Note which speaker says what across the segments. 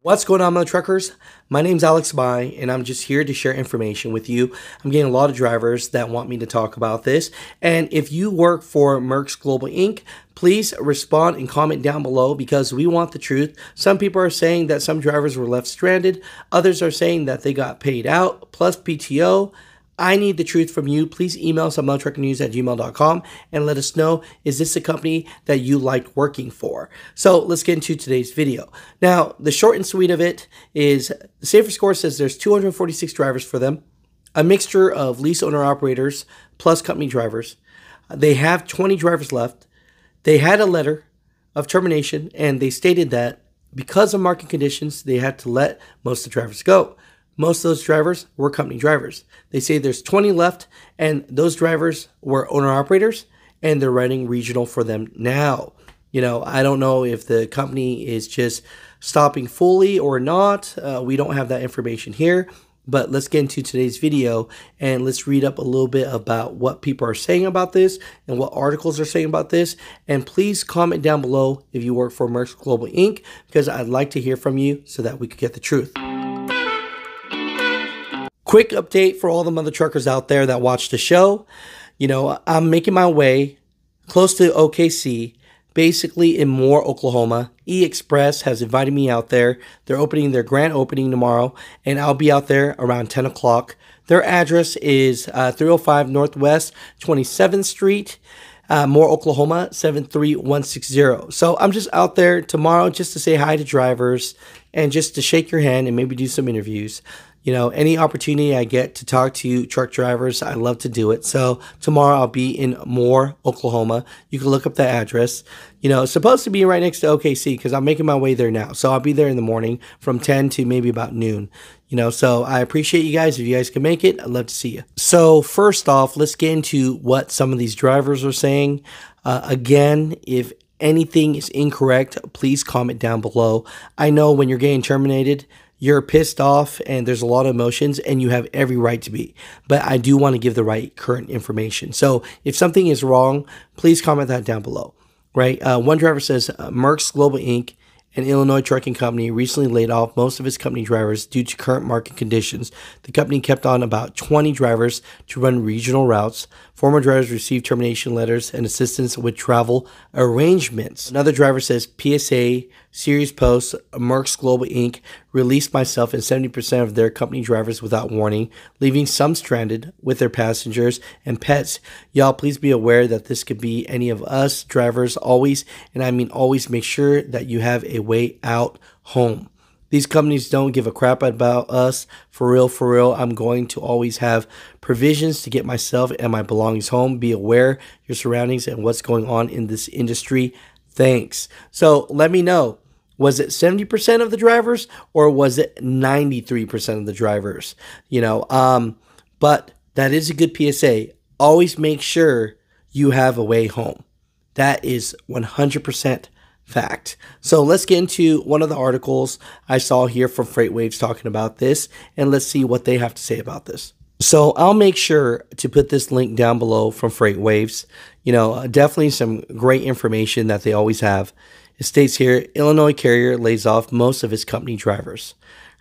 Speaker 1: What's going on, Mutha Truckers? My name's Alex Mai, and I'm just here to share information with you. I'm getting a lot of drivers that want me to talk about this. And if you work for Merks Global Inc., please respond and comment down below because we want the truth. Some people are saying that some drivers were left stranded. Others are saying that they got paid out plus PTO. I need the truth from you. Please email us at muthatruckernews@gmail.com and let us know, is this a company that you liked working for? So let's get into today's video. Now, the short and sweet of it is the Safer Score says there's 246 drivers for them, a mixture of lease owner operators plus company drivers. They have 20 drivers left. They had a letter of termination and they stated that because of market conditions, they had to let most of the drivers go. Most of those drivers were company drivers. They say there's 20 left, and those drivers were owner-operators, and they're running regional for them now. I don't know if the company is just stopping fully or not. We don't have that information here, but let's get into today's video, and let's read up a little bit about what people are saying about this and what articles are saying about this. And please comment down below if you work for Merks Global Inc., because I'd like to hear from you so that we could get the truth. Quick update for all the Mutha Truckers out there that watch the show. I'm making my way close to OKC, basically in Moore, Oklahoma. E-Express has invited me out there. They're opening their grand opening tomorrow, and I'll be out there around 10 o'clock. Their address is 305 Northwest 27th Street, Moore, Oklahoma, 73160. So I'm just out there tomorrow just to say hi to drivers and just to shake your hand and maybe do some interviews. Any opportunity I get to talk to truck drivers, I love to do it. So tomorrow I'll be in Moore, Oklahoma. You can look up the address. It's supposed to be right next to OKC because I'm making my way there now. So I'll be there in the morning from 10 to maybe about noon. So I appreciate you guys. If you guys can make it, I'd love to see you. So first off, let's get into what some of these drivers are saying. Again, if anything is incorrect, please comment down below. I know when you're getting terminated, you're pissed off and there's a lot of emotions and you have every right to be. But I do want to give the right current information. So if something is wrong, please comment that down below, right? One driver says, Merks Global Inc., an Illinois trucking company, recently laid off most of its company drivers due to current market conditions. The company kept on about 20 drivers to run regional routes. Former drivers received termination letters and assistance with travel arrangements. Another driver says, PSA, Series Post, Merks Global Inc. released myself and 70% of their company drivers without warning, leaving some stranded with their passengers and pets. Y'all, please be aware that this could be any of us drivers. Always, and I mean always, make sure that you have a way out home. These companies don't give a crap about us. For real, I'm going to always have provisions to get myself and my belongings home. Be aware your surroundings and what's going on in this industry. Thanks. So let me know. Was it 70% of the drivers or was it 93% of the drivers? But that is a good PSA. Always make sure you have a way home. That is 100% fact. So let's get into one of the articles I saw here from FreightWaves talking about this, and let's see what they have to say about this. So I'll make sure to put this link down below from FreightWaves. Definitely some great information that they always have. It states here, Illinois carrier lays off most of its company drivers.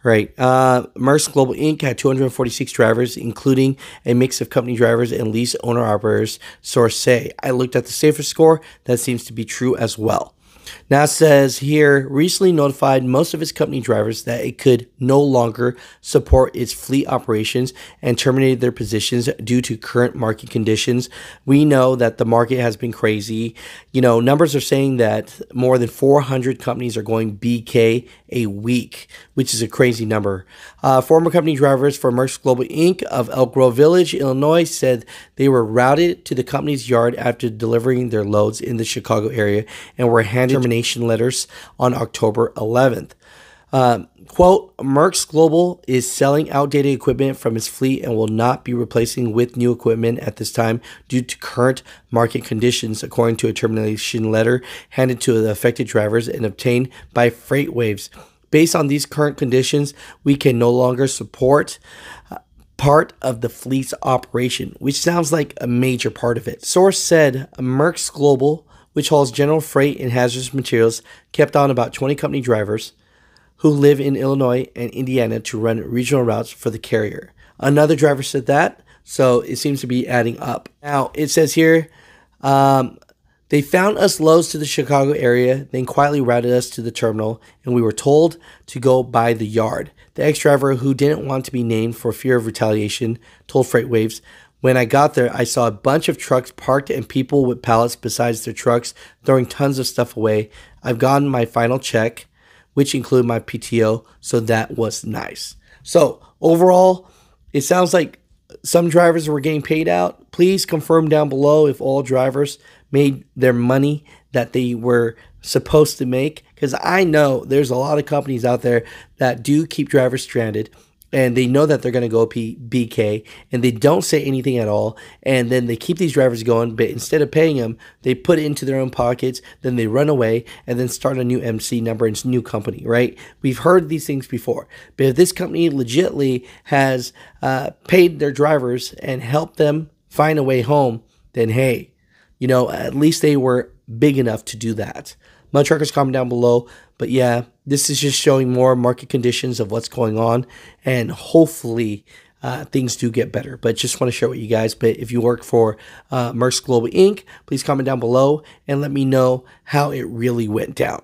Speaker 1: Right. Merks Global Inc. had 246 drivers, including a mix of company drivers and lease owner operators, sources say. I looked at the Safer Score. That seems to be true as well. Now it says here, recently notified most of its company drivers that it could no longer support its fleet operations and terminated their positions due to current market conditions. We know that the market has been crazy. Numbers are saying that more than 400 companies are going BK a week, which is a crazy number. Former company drivers for Merks Global Inc. of Elk Grove Village, Illinois, said they were routed to the company's yard after delivering their loads in the Chicago area and were handed termination letters on October 11th. Quote, Merks Global is selling outdated equipment from its fleet and will not be replacing with new equipment at this time due to current market conditions, according to a termination letter handed to the affected drivers and obtained by FreightWaves. Based on these current conditions, we can no longer support part of the fleet's operation, which sounds like a major part of it. Source said Merks Global, which hauls general freight and hazardous materials, kept on about 20 company drivers. who live in Illinois and Indiana to run regional routes for the carrier. Another driver said that, so it seems to be adding up. Now, it says here, they found us loads to the Chicago area, then quietly routed us to the terminal, and we were told to go by the yard. The ex-driver, who didn't want to be named for fear of retaliation, told FreightWaves, when I got there, I saw a bunch of trucks parked and people with pallets besides their trucks throwing tons of stuff away. I've gotten my final check, which included my PTO, so that was nice. So overall, it sounds like some drivers were getting paid out. Please confirm down below if all drivers made their money that they were supposed to make, because I know there's a lot of companies out there that do keep drivers stranded, and they know that they're going to go BK, and they don't say anything at all, and then they keep these drivers going, but instead of paying them, they put it into their own pockets, then they run away, and then start a new MC number and new company, right? We've heard these things before, but if this company legitimately has paid their drivers and helped them find a way home, then hey, you know, at least they were big enough to do that. Mutha Truckers, comment down below. But yeah, this is just showing more market conditions of what's going on. And hopefully things do get better. But just want to share with you guys. But if you work for Merks Global Inc., please comment down below and let me know how it really went down.